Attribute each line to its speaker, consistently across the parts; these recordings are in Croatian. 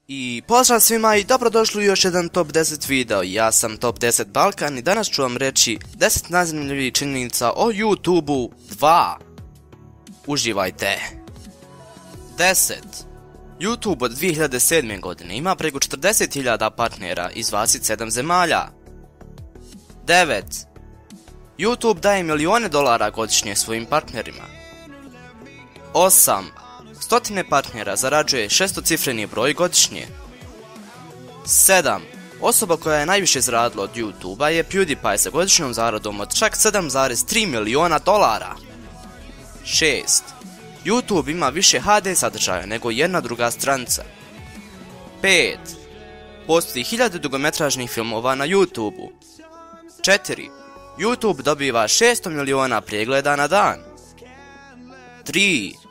Speaker 1: I pozdrav svima i dobrodošli u još jedan Top 10 video. Ja sam Top 10 Balkan i danas ću vam reći 10 najzanimljivijih činjenica o YouTube-u 2. Uživajte. 10. YouTube od 2007. godine ima preko 40.000 partnera iz 27 zemalja. 9. YouTube daje milijone dolara godišnje svojim partnerima. 8. Stotine partnera zarađuje šestocifreni broj godišnje. 7. Osoba koja je najviše zaradila od YouTube-a je PewDiePie sa godišnjom zaradom od čak 7,3 miliona dolara. 6. YouTube ima više HD sadržaja nego jedna druga stranica. 5. Postoji 1000 dugometražnih filmova na YouTube-u. 4. YouTube dobiva 600 miliona pregleda na dan. 3.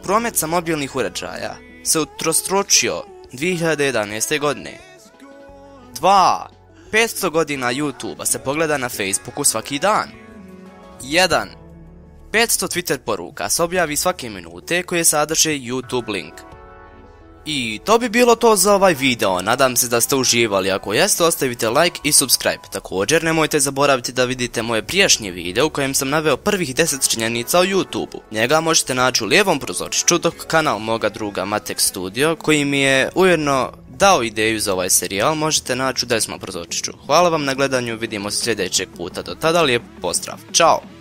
Speaker 1: Promet sa mobilnih uređaja se utrostručio 2011. godine. 2. 500 godina YouTube-a se pogleda na Facebooku svaki dan. 1. 500 Twitter poruka se objavi svake minute koje sadrže YouTube link. I to bi bilo to za ovaj video, nadam se da ste uživali, ako jeste ostavite like i subscribe. Također nemojte zaboraviti da vidite moje prijašnje video u kojem sam naveo prvih 10 činjenica o YouTube-u. Njega možete naći u lijevom prozorčiću, dok kanal moga druga Matek Studio, koji mi je ujedno dao ideju za ovaj serijal, možete naći u desnom prozorčiću. Hvala vam na gledanju, vidimo se sljedećeg puta, do tada lijep pozdrav, čao!